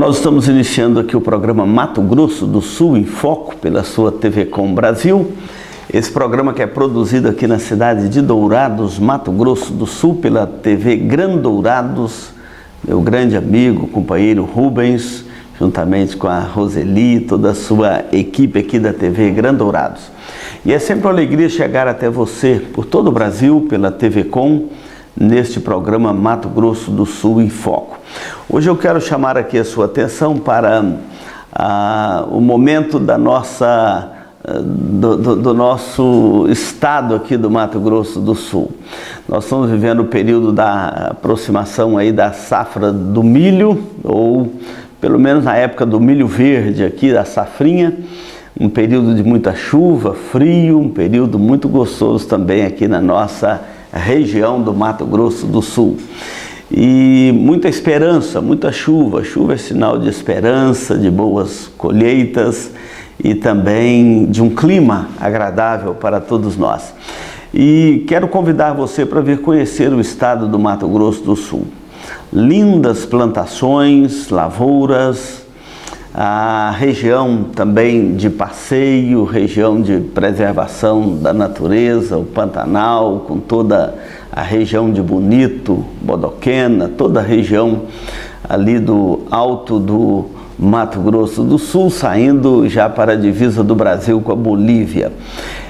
Nós estamos iniciando aqui o programa Mato Grosso do Sul em Foco pela sua TV Com Brasil. Esse programa que é produzido aqui na cidade de Dourados, Mato Grosso do Sul, pela TV Grandourados, meu grande amigo, companheiro Rubens, juntamente com a Roseli, toda a sua equipe aqui da TV Grandourados. E é sempre uma alegria chegar até você por todo o Brasil, pela TV Com, neste programa Mato Grosso do Sul em Foco. Hoje eu quero chamar aqui a sua atenção para o momento da nossa, do nosso estado aqui do Mato Grosso do Sul. Nós estamos vivendo o período da aproximação aí da safra do milho, ou pelo menos na época do milho verde aqui, da safrinha. Um período de muita chuva, frio, um período muito gostoso também aqui na nossa região do Mato Grosso do Sul. E muita esperança, muita chuva. Chuva é sinal de esperança, de boas colheitas e também de um clima agradável para todos nós. E quero convidar você para vir conhecer o estado do Mato Grosso do Sul. Lindas plantações, lavouras, a região também de passeio, região de preservação da natureza, o Pantanal, com toda a região de Bonito, Bodoquena, toda a região ali do alto do Mato Grosso do Sul, saindo já para a divisa do Brasil com a Bolívia.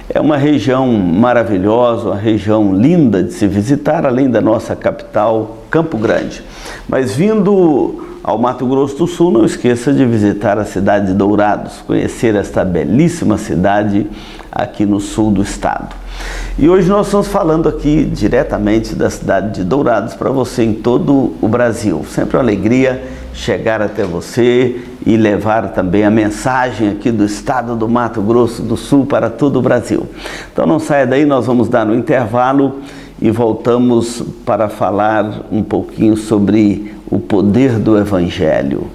É uma região maravilhosa, uma região linda de se visitar, além da nossa capital, Campo Grande. Mas vindo ao Mato Grosso do Sul, não esqueça de visitar a cidade de Dourados, conhecer esta belíssima cidade aqui no sul do estado. E hoje nós estamos falando aqui diretamente da cidade de Dourados para você em todo o Brasil. Sempre uma alegria chegar até você e levar também a mensagem aqui do estado do Mato Grosso do Sul para todo o Brasil. Então não saia daí, nós vamos dar um intervalo e voltamos para falar um pouquinho sobre o poder do Evangelho.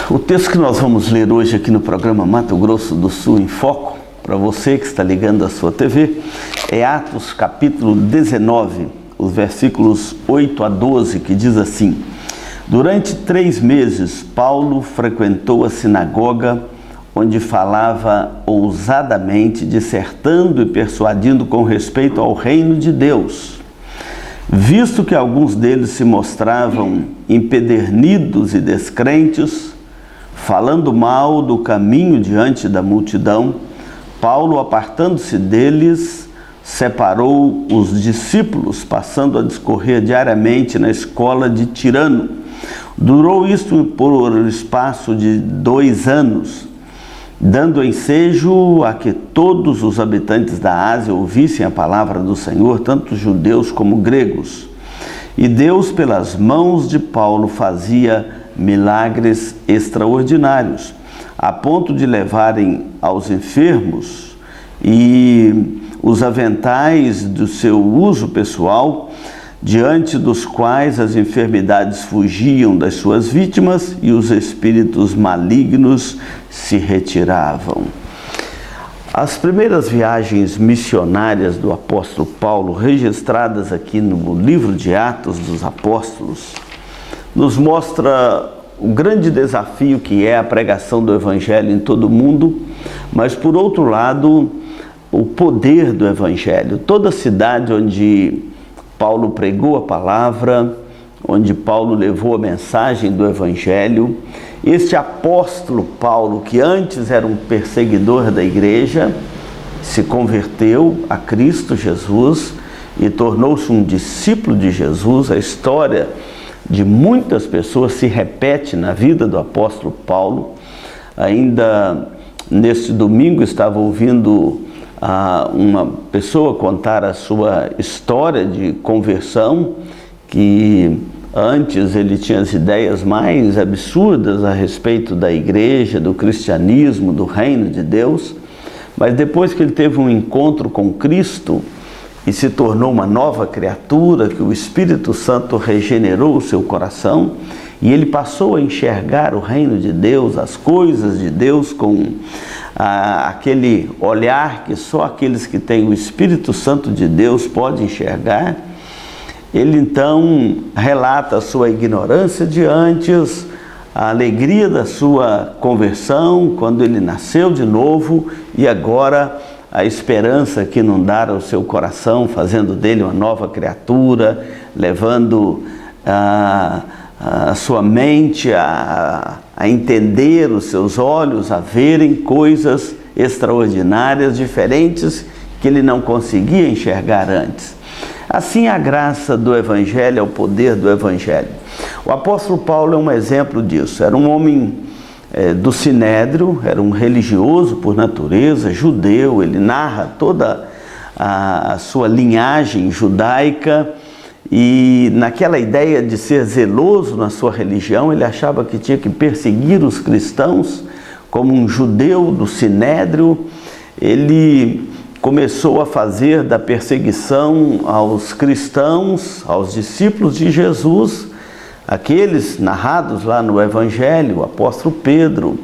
O texto que nós vamos ler hoje aqui no programa Mato Grosso do Sul em Foco, para você que está ligando a sua TV, é Atos capítulo 19, os versículos 8 a 12, que diz assim: Durante 3 meses, Paulo frequentou a sinagoga, onde falava ousadamente, dissertando e persuadindo com respeito ao reino de Deus. Visto que alguns deles se mostravam empedernidos e descrentes, falando mal do caminho diante da multidão, Paulo, apartando-se deles, separou os discípulos, passando a discorrer diariamente na escola de Tirano. Durou isto por espaço de 2 anos, dando ensejo a que todos os habitantes da Ásia ouvissem a palavra do Senhor, tanto judeus como gregos. E Deus, pelas mãos de Paulo, fazia milagres extraordinários, a ponto de levarem aos enfermos e os aventais do seu uso pessoal, diante dos quais as enfermidades fugiam das suas vítimas e os espíritos malignos se retiravam. As primeiras viagens missionárias do apóstolo Paulo, registradas aqui no livro de Atos dos Apóstolos, nos mostra o grande desafio que é a pregação do Evangelho em todo o mundo, mas, por outro lado, o poder do Evangelho. Toda cidade onde Paulo pregou a palavra, onde Paulo levou a mensagem do Evangelho, este apóstolo Paulo, que antes era um perseguidor da igreja, se converteu a Cristo Jesus e tornou-se um discípulo de Jesus. A história de muitas pessoas se repete na vida do apóstolo Paulo. Ainda neste domingo estava ouvindo uma pessoa contar a sua história de conversão, que antes ele tinha as ideias mais absurdas a respeito da igreja, do cristianismo, do reino de Deus, mas depois que ele teve um encontro com Cristo, e se tornou uma nova criatura, que o Espírito Santo regenerou o seu coração e ele passou a enxergar o reino de Deus, as coisas de Deus com aquele olhar que só aqueles que têm o Espírito Santo de Deus podem enxergar. Ele então relata a sua ignorância de antes, a alegria da sua conversão, quando ele nasceu de novo, e agora a esperança que inundara o seu coração, fazendo dele uma nova criatura, levando a sua mente a entender, os seus olhos a verem coisas extraordinárias, diferentes, que ele não conseguia enxergar antes. Assim, a graça do Evangelho é o poder do Evangelho. O apóstolo Paulo é um exemplo disso. Era um homem do Sinédrio, era um religioso por natureza, judeu. Ele narra toda a sua linhagem judaica e naquela ideia de ser zeloso na sua religião, ele achava que tinha que perseguir os cristãos. Como um judeu do Sinédrio, ele começou a fazer da perseguição aos cristãos, aos discípulos de Jesus, aqueles narrados lá no Evangelho, o apóstolo Pedro,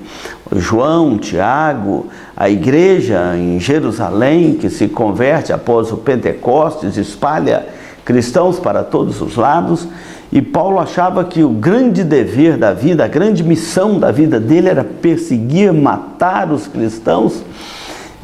João, Tiago, a igreja em Jerusalém que se converte após o Pentecostes, espalha cristãos para todos os lados, e Paulo achava que o grande dever da vida, a grande missão da vida dele era perseguir, matar os cristãos.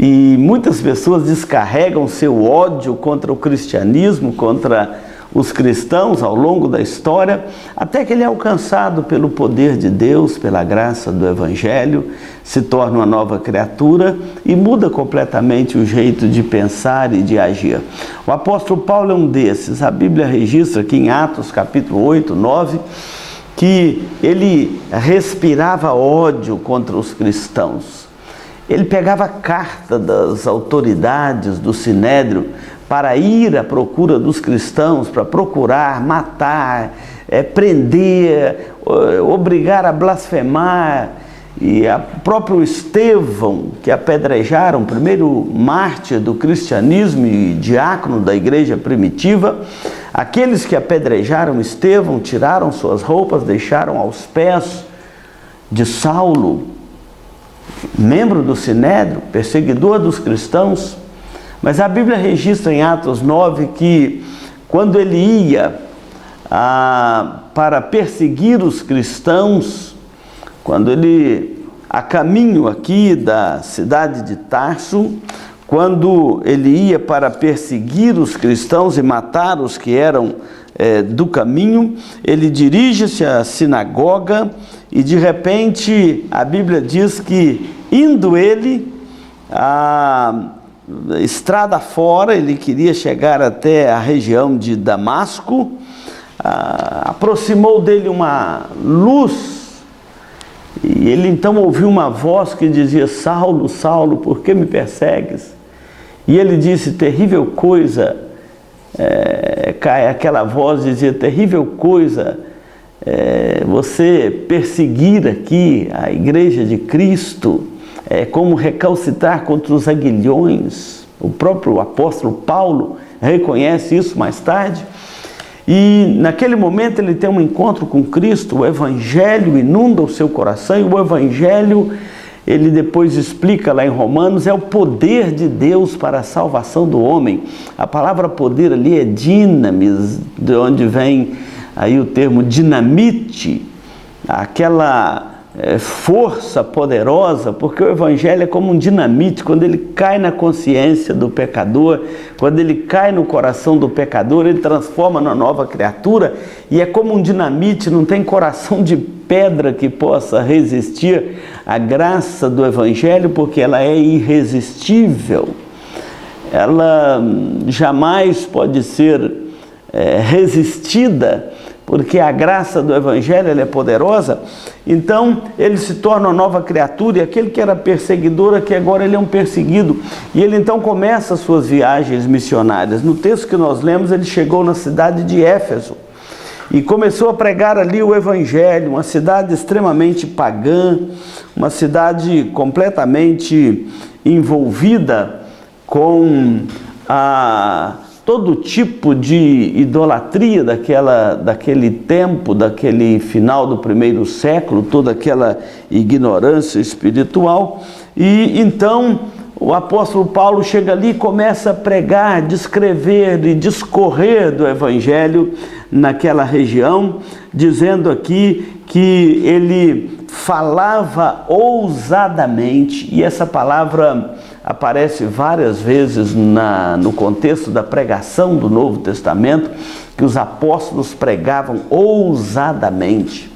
E muitas pessoas descarregam seu ódio contra o cristianismo, contra os cristãos ao longo da história, até que ele é alcançado pelo poder de Deus, pela graça do Evangelho, se torna uma nova criatura e muda completamente o jeito de pensar e de agir. O apóstolo Paulo é um desses. A Bíblia registra aqui em Atos capítulo 8, 9, que ele respirava ódio contra os cristãos. Ele pegava a carta das autoridades do Sinédrio para ir à procura dos cristãos, para procurar, matar, prender, obrigar a blasfemar. E o próprio Estevão, que apedrejaram, o primeiro mártir do cristianismo e diácono da igreja primitiva, aqueles que apedrejaram Estevão tiraram suas roupas, deixaram aos pés de Saulo, membro do Sinédrio, perseguidor dos cristãos. Mas a Bíblia registra em Atos 9 que quando ele ia para perseguir os cristãos, quando ele, a caminho aqui da cidade de Tarso, quando ele ia para perseguir os cristãos e matar os que eram do caminho, ele dirige-se à sinagoga e de repente a Bíblia diz que indo ele a estrada fora, ele queria chegar até a região de Damasco, aproximou dele uma luz e ele então ouviu uma voz que dizia: Saulo, Saulo, por que me persegues? E ele disse: terrível coisa, aquela voz dizia: terrível coisa, você perseguir aqui a igreja de Cristo, é como recalcitrar contra os aguilhões. O próprio apóstolo Paulo reconhece isso mais tarde. E naquele momento ele tem um encontro com Cristo, o Evangelho inunda o seu coração, e o Evangelho, ele depois explica lá em Romanos, é o poder de Deus para a salvação do homem. A palavra poder ali é dinamis, de onde vem aí o termo dinamite, aquela força poderosa, porque o Evangelho é como um dinamite. Quando ele cai na consciência do pecador, quando ele cai no coração do pecador, ele transforma numa nova criatura, e é como um dinamite, não tem coração de pedra que possa resistir à graça do Evangelho, porque ela é irresistível, ela jamais pode ser resistida, porque a graça do Evangelho ela é poderosa. Então ele se torna uma nova criatura, e aquele que era perseguidor aqui agora ele é um perseguido, e ele então começa as suas viagens missionárias. No texto que nós lemos, ele chegou na cidade de Éfeso e começou a pregar ali o Evangelho, uma cidade extremamente pagã, uma cidade completamente envolvida com todo tipo de idolatria daquele tempo, daquele final do primeiro século, toda aquela ignorância espiritual. E então o apóstolo Paulo chega ali e começa a pregar, descrever e discorrer do Evangelho naquela região, dizendo aqui que ele falava ousadamente, e essa palavra aparece várias vezes no contexto da pregação do Novo Testamento, que os apóstolos pregavam ousadamente.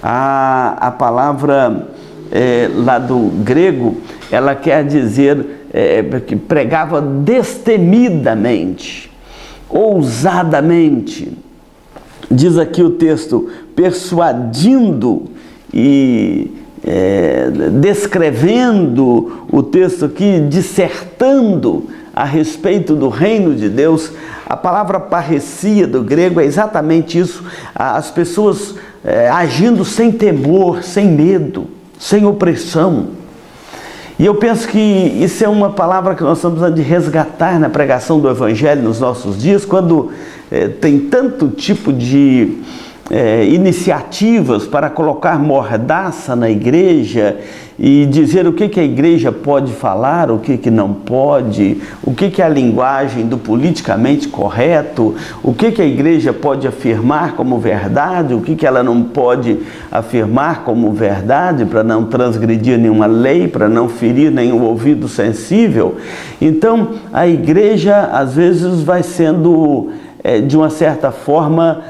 A palavra lá do grego, ela quer dizer que pregava destemidamente, ousadamente. Diz aqui o texto, persuadindo e descrevendo, o texto aqui, dissertando a respeito do reino de Deus. A palavra parresia do grego é exatamente isso, as pessoas agindo sem temor, sem medo, sem opressão. E eu penso que isso é uma palavra que nós estamos precisando de resgatar na pregação do Evangelho nos nossos dias, quando tem tanto tipo de iniciativas para colocar mordaça na igreja e dizer o que a igreja pode falar, o que não pode, o que é a linguagem do politicamente correto, o que a igreja pode afirmar como verdade, o que ela não pode afirmar como verdade, para não transgredir nenhuma lei, para não ferir nenhum ouvido sensível. Então a igreja às vezes vai sendo de uma certa forma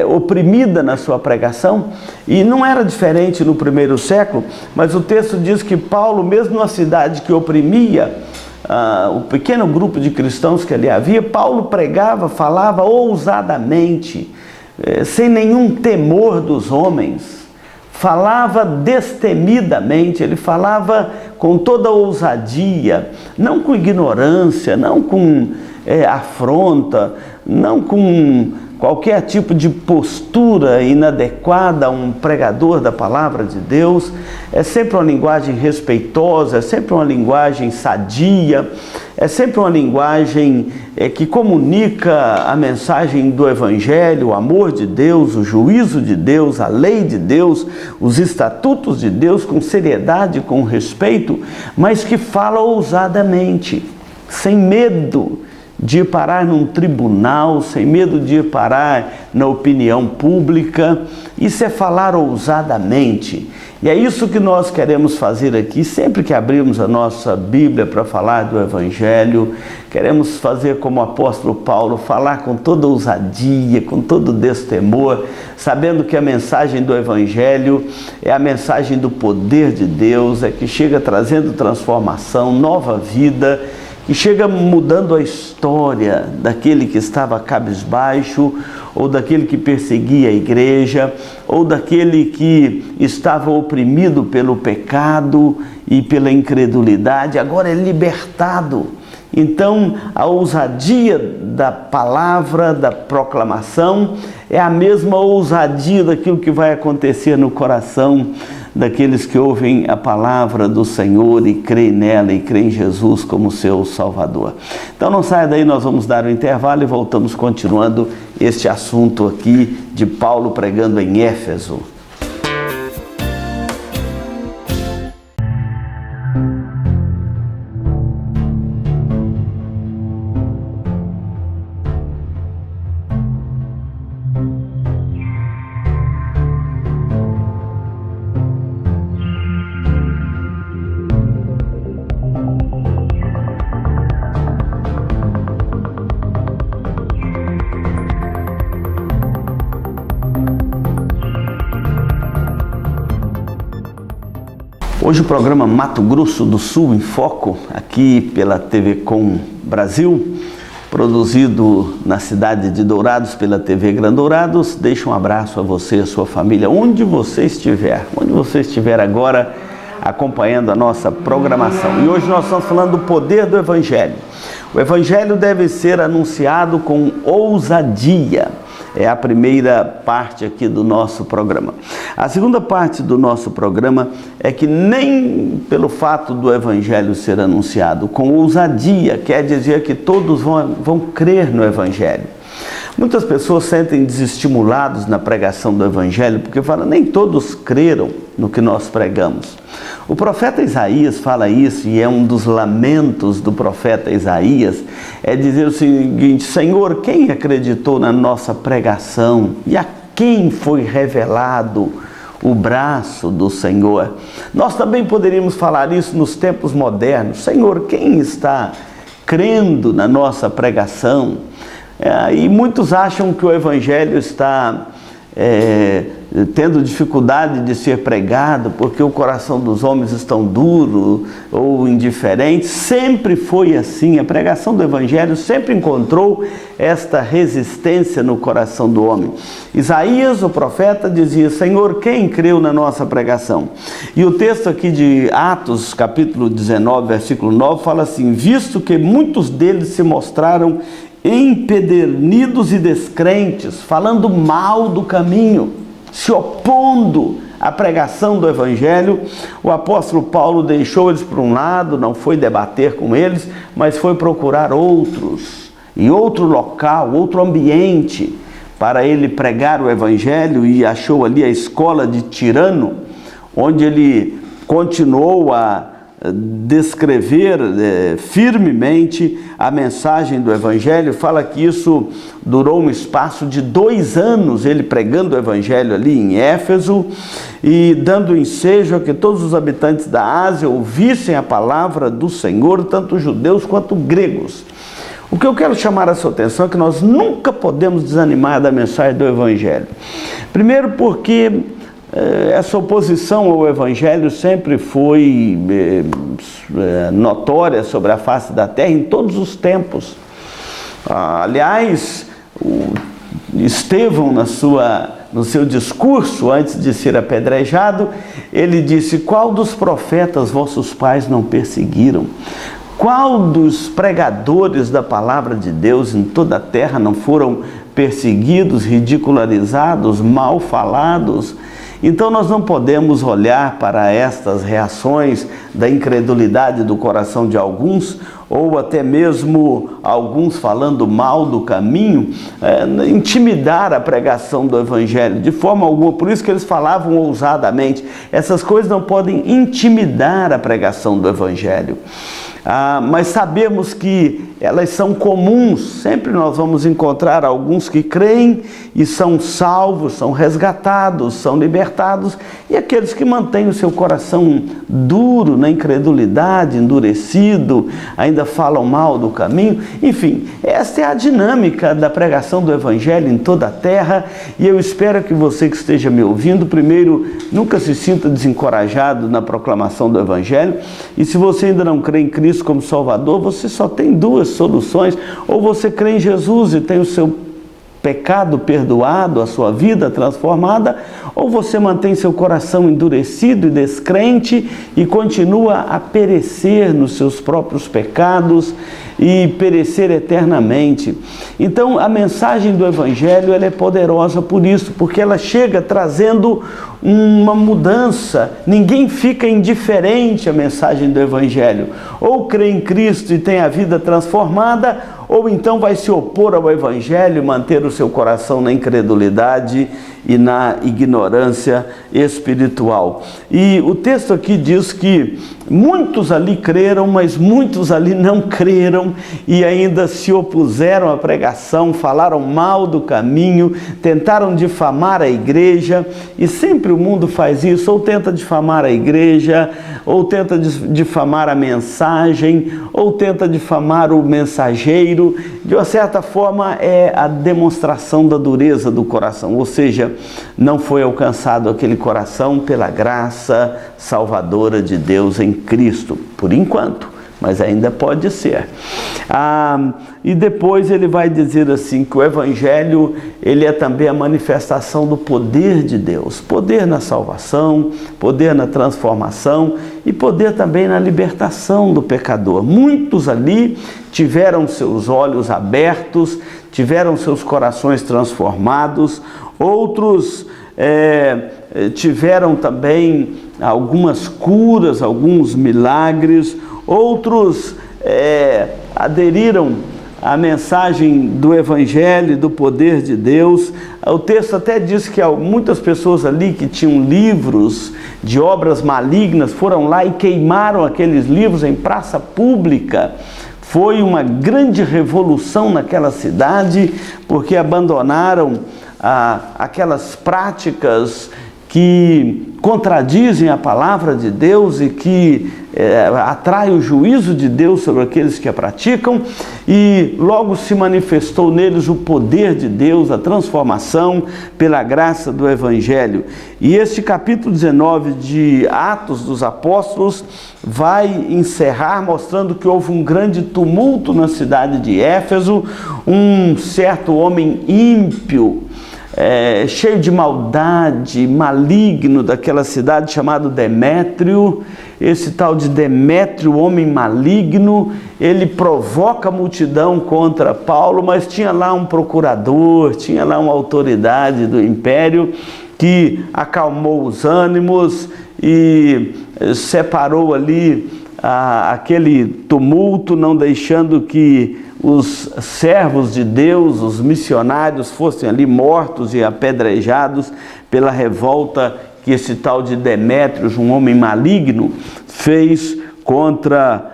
oprimida na sua pregação, e não era diferente no primeiro século, mas o texto diz que Paulo, mesmo numa cidade que oprimia o pequeno grupo de cristãos que ali havia, Paulo pregava, falava ousadamente, sem nenhum temor dos homens, falava destemidamente, ele falava com toda ousadia, não com ignorância, não com afronta, não com qualquer tipo de postura inadequada a um pregador da palavra de Deus. É sempre uma linguagem respeitosa, é sempre uma linguagem sadia, é sempre uma linguagem que comunica a mensagem do Evangelho, o amor de Deus, o juízo de Deus, a lei de Deus, os estatutos de Deus, com seriedade, com respeito, mas que fala ousadamente, sem medo de ir parar num tribunal, sem medo de ir parar na opinião pública. Isso é falar ousadamente. E é isso que nós queremos fazer aqui, sempre que abrimos a nossa Bíblia para falar do Evangelho. Queremos fazer como o apóstolo Paulo, falar com toda ousadia, com todo destemor, sabendo que a mensagem do Evangelho é a mensagem do poder de Deus, que chega trazendo transformação, nova vida, que chega mudando a história daquele que estava cabisbaixo, ou daquele que perseguia a igreja, ou daquele que estava oprimido pelo pecado e pela incredulidade, agora é libertado. Então, a ousadia da palavra, da proclamação, é a mesma ousadia daquilo que vai acontecer no coração daqueles que ouvem a palavra do Senhor e creem nela e creem em Jesus como seu Salvador. Então não saia daí, nós vamos dar um intervalo e voltamos continuando este assunto aqui de Paulo pregando em Éfeso. Hoje o programa Mato Grosso do Sul em Foco, aqui pela TV Com Brasil, produzido na cidade de Dourados pela TV Grandourados. Deixa um abraço a você e a sua família, onde você estiver agora acompanhando a nossa programação. E hoje nós estamos falando do poder do Evangelho. O Evangelho deve ser anunciado com ousadia. É a primeira parte aqui do nosso programa. A segunda parte do nosso programa é que nem pelo fato do Evangelho ser anunciado com ousadia quer dizer que todos vão crer no Evangelho. Muitas pessoas sentem desestimulados na pregação do Evangelho porque falam, nem todos creram no que nós pregamos. O profeta Isaías fala isso, e é um dos lamentos do profeta Isaías, é dizer o seguinte: Senhor, quem acreditou na nossa pregação e a quem foi revelado o braço do Senhor? Nós também poderíamos falar isso nos tempos modernos. Senhor, quem está crendo na nossa pregação? E muitos acham que o Evangelho está tendo dificuldade de ser pregado porque o coração dos homens estão duro ou indiferente. Sempre foi assim. A pregação do Evangelho sempre encontrou esta resistência no coração do homem. Isaías, o profeta, dizia, Senhor, quem creu na nossa pregação? E o texto aqui de Atos, capítulo 19, versículo 9, fala assim, visto que muitos deles se mostraram empedernidos e descrentes, falando mal do caminho, se opondo à pregação do Evangelho, o apóstolo Paulo deixou eles por um lado, não foi debater com eles, mas foi procurar outros, em outro local, outro ambiente, para ele pregar o Evangelho, e achou ali a escola de Tirano, onde ele continuou a descrever firmemente a mensagem do Evangelho. Fala que isso durou um espaço de 2 anos, ele pregando o Evangelho ali em Éfeso e dando ensejo a que todos os habitantes da Ásia ouvissem a palavra do Senhor, tanto judeus quanto gregos. O que eu quero chamar a sua atenção é que nós nunca podemos desanimar da mensagem do Evangelho. Primeiro porque essa oposição ao Evangelho sempre foi notória sobre a face da terra em todos os tempos. Aliás, Estevão, no seu discurso, antes de ser apedrejado, ele disse, qual dos profetas vossos pais não perseguiram? Qual dos pregadores da palavra de Deus em toda a terra não foram perseguidos, ridicularizados, mal falados? Então nós não podemos olhar para estas reações da incredulidade do coração de alguns, ou até mesmo alguns falando mal do caminho, intimidar a pregação do Evangelho, de forma alguma. Por isso que eles falavam ousadamente. Essas coisas não podem intimidar a pregação do Evangelho. Mas sabemos que elas são comuns. Sempre nós vamos encontrar alguns que creem e são salvos, são resgatados, são libertados, e aqueles que mantêm o seu coração duro, na incredulidade, endurecido, ainda falam mal do caminho. Enfim, esta é a dinâmica da pregação do Evangelho em toda a terra, e eu espero que você que esteja me ouvindo, primeiro, nunca se sinta desencorajado na proclamação do Evangelho, e se você ainda não crê em Cristo como Salvador, você só tem 2 soluções: ou você crê em Jesus e tem o seu pecado perdoado, a sua vida transformada, ou você mantém seu coração endurecido e descrente e continua a perecer nos seus próprios pecados e perecer eternamente. Então a mensagem do Evangelho ela é poderosa por isso, porque ela chega trazendo uma mudança. Ninguém fica indiferente à mensagem do Evangelho. Ou crê em Cristo e tem a vida transformada, ou então vai se opor ao Evangelho, manter o seu coração na incredulidade e na ignorância espiritual. E o texto aqui diz que muitos ali creram, mas muitos ali não creram e ainda se opuseram à pregação, falaram mal do caminho, tentaram difamar a igreja, e sempre o mundo faz isso, ou tenta difamar a igreja, ou tenta difamar a mensagem, ou tenta difamar o mensageiro. De uma certa forma é a demonstração da dureza do coração, ou seja, não foi alcançado aquele coração pela graça salvadora de Deus em Cristo, por enquanto. mas ainda pode ser. E depois ele vai dizer assim, que o Evangelho, ele é também a manifestação do poder de Deus, poder na salvação, poder na transformação e poder também na libertação do pecador. Muitos ali tiveram seus olhos abertos, tiveram seus corações transformados, outros tiveram também algumas curas, alguns milagres, outros aderiram à mensagem do Evangelho, do poder de Deus. O texto até diz que muitas pessoas ali que tinham livros de obras malignas foram lá e queimaram aqueles livros em praça pública. Foi uma grande revolução naquela cidade, porque abandonaram aquelas práticas que contradizem a palavra de Deus e que atraem o juízo de Deus sobre aqueles que a praticam, e logo se manifestou neles o poder de Deus, a transformação pela graça do Evangelho. E este capítulo 19 de Atos dos Apóstolos vai encerrar mostrando que houve um grande tumulto na cidade de Éfeso, um certo homem ímpio, cheio de maldade, maligno daquela cidade, chamado Demétrio. Esse tal de Demétrio, homem maligno, ele provoca a multidão contra Paulo, mas tinha lá um procurador, tinha lá uma autoridade do império que acalmou os ânimos e separou ali aquele tumulto, não deixando que os servos de Deus, os missionários, fossem ali mortos e apedrejados pela revolta que esse tal de Demétrio, um homem maligno, fez contra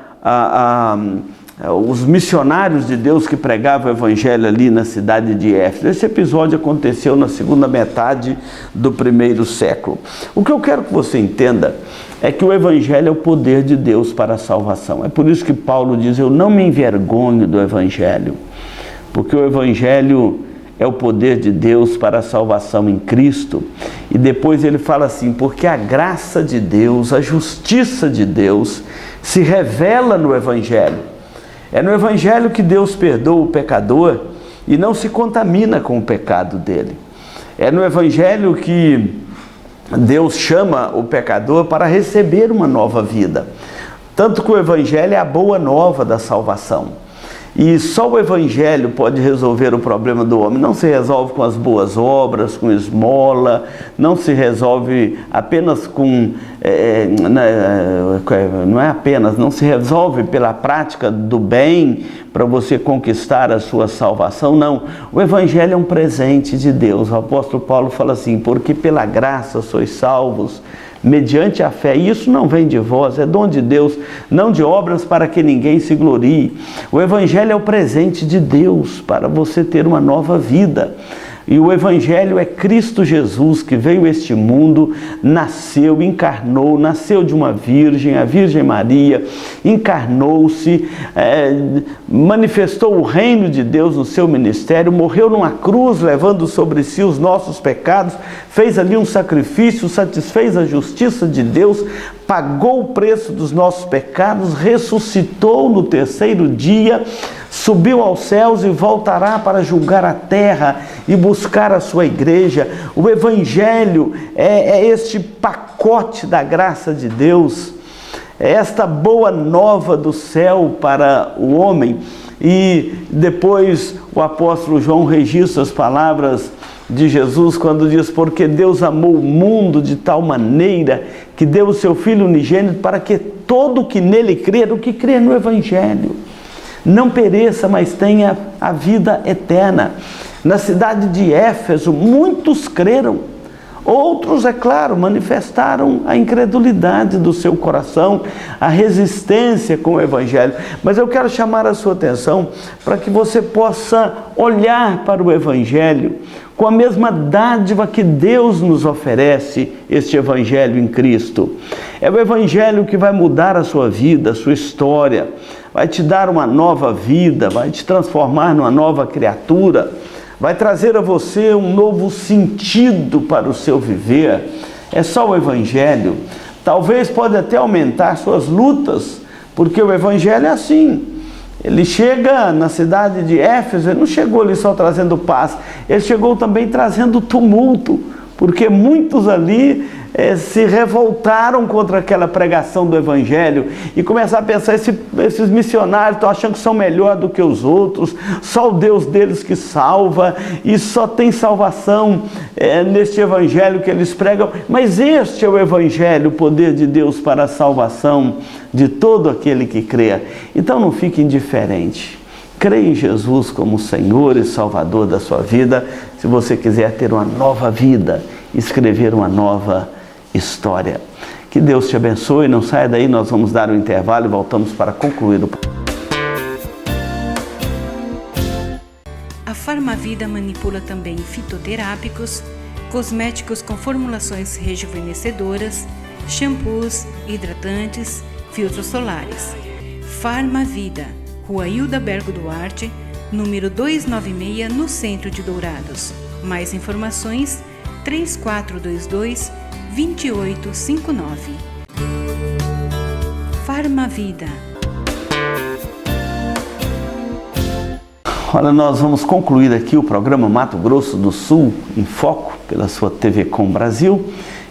os missionários de Deus que pregavam o Evangelho ali na cidade de Éfeso. Esse episódio aconteceu na segunda metade do primeiro século. O que eu quero que você entenda é que o Evangelho é o poder de Deus para a salvação. É por isso que Paulo diz: eu não me envergonho do Evangelho, porque o Evangelho é o poder de Deus para a salvação em Cristo. E depois ele fala assim: porque a graça de Deus, a justiça de Deus se revela no Evangelho. É no Evangelho que Deus perdoa o pecador e não se contamina com o pecado dele. É no Evangelho que Deus chama o pecador para receber uma nova vida. Tanto que o Evangelho é a boa nova da salvação. E só o Evangelho pode resolver o problema do homem. Não se resolve com as boas obras, com esmola, não se resolve apenas com... não se resolve pela prática do bem para você conquistar a sua salvação, não. O Evangelho é um presente de Deus. O apóstolo Paulo fala assim: porque pela graça sois salvos, mediante a fé. E isso não vem de vós, é dom de Deus, não de obras para que ninguém se glorie. O Evangelho é o presente de Deus para você ter uma nova vida. E o Evangelho é Cristo Jesus, que veio a este mundo, nasceu, encarnou, nasceu de uma virgem, a Virgem Maria, encarnou-se, manifestou o reino de Deus no seu ministério, morreu numa cruz, levando sobre si os nossos pecados, fez ali um sacrifício, satisfez a justiça de Deus, pagou o preço dos nossos pecados, ressuscitou no terceiro dia, subiu aos céus e voltará para julgar a terra e buscar a sua igreja. O Evangelho é este pacote da graça de Deus, é esta boa nova do céu para o homem. E depois o apóstolo João registra as palavras de Jesus quando diz: porque Deus amou o mundo de tal maneira que deu o seu Filho unigênito para que todo que nele crer, o que crê no Evangelho, não pereça, mas tenha a vida eterna. Na cidade de Éfeso, muitos creram. Outros, é claro, manifestaram a incredulidade do seu coração, a resistência com o Evangelho. Mas eu quero chamar a sua atenção para que você possa olhar para o Evangelho com a mesma dádiva que Deus nos oferece, este Evangelho em Cristo. É o Evangelho que vai mudar a sua vida, a sua história, vai te dar uma nova vida, vai te transformar numa nova criatura, vai trazer a você um novo sentido para o seu viver. É só o Evangelho. Talvez pode até aumentar suas lutas, porque o Evangelho é assim. Ele chega na cidade de Éfeso, ele não chegou ali só trazendo paz, ele chegou também trazendo tumulto, porque muitos ali se revoltaram contra aquela pregação do Evangelho e começaram a pensar, esses missionários estão achando que são melhor do que os outros, só o Deus deles que salva, e só tem salvação neste Evangelho que eles pregam, mas este é o Evangelho, o poder de Deus para a salvação de todo aquele que crê. Então não fique indiferente. Creia em Jesus como Senhor e Salvador da sua vida, se você quiser ter uma nova vida, escrever uma nova história. Que Deus te abençoe, não saia daí, nós vamos dar um intervalo e voltamos para concluir o programa. A Farmavida manipula também fitoterápicos, cosméticos com formulações rejuvenescedoras, shampoos, hidratantes, filtros solares. Farmavida, Rua Hilda Bergo Duarte, número 296, no centro de Dourados. Mais informações 3422-2859. Farmavida. Olha, nós vamos concluir aqui o programa Mato Grosso do Sul em Foco, pela sua TV Com Brasil.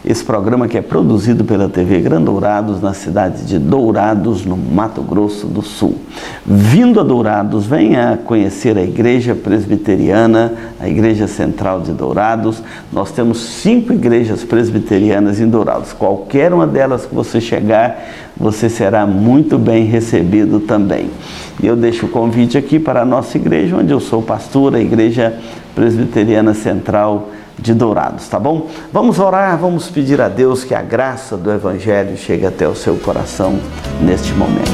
Esse programa que é produzido pela TV Gran Dourados, na cidade de Dourados, no Mato Grosso do Sul. Vindo a Dourados, venha conhecer a Igreja Presbiteriana, a Igreja Central de Dourados. Nós temos 5 igrejas presbiterianas em Dourados. Qualquer uma delas que você chegar, você será muito bem recebido também. E eu deixo o convite aqui para a nossa igreja, onde eu sou pastor, a Igreja Presbiteriana Central de Dourados, tá bom? Vamos orar, vamos pedir a Deus que a graça do Evangelho chegue até o seu coração neste momento.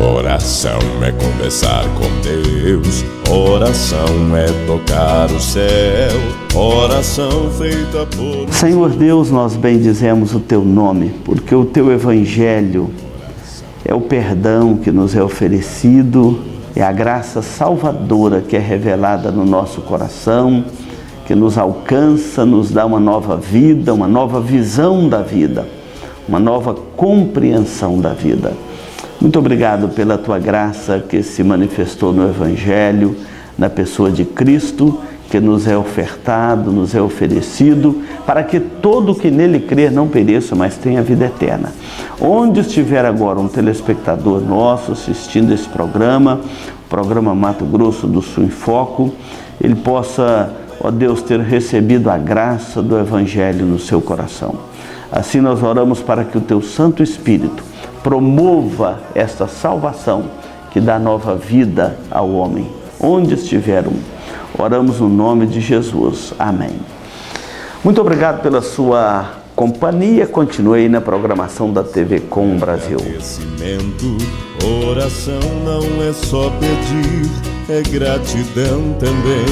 Oração é conversar com Deus, oração é tocar o céu, oração feita por... Senhor Deus, nós bendizemos o Teu nome, porque o Teu Evangelho é o perdão que nos é oferecido, é a graça salvadora que é revelada no nosso coração, que nos alcança, nos dá uma nova vida, uma nova visão da vida, uma nova compreensão da vida. Muito obrigado pela Tua graça que se manifestou no Evangelho, na pessoa de Cristo, que nos é ofertado, nos é oferecido, para que todo que nele crer não pereça, mas tenha vida eterna. Onde estiver agora um telespectador nosso assistindo esse programa, o programa Mato Grosso do Sul em Foco, ele possa, ó Deus, ter recebido a graça do Evangelho no seu coração. Assim nós oramos para que o Teu Santo Espírito promova esta salvação que dá nova vida ao homem, onde estiver um. Oramos no nome de Jesus. Amém. Muito obrigado pela sua companhia. Continue aí na programação da TV Com Brasil. Oração não é só pedir, é gratidão também.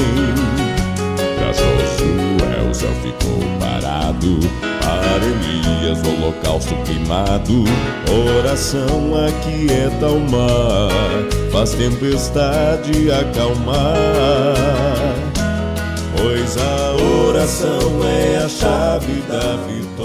Pra Josué o céu ficou parado, para Elias o holocausto queimado. Oração aquieta o mar, faz tempestade acalmar. Pois a oração é a chave da vida.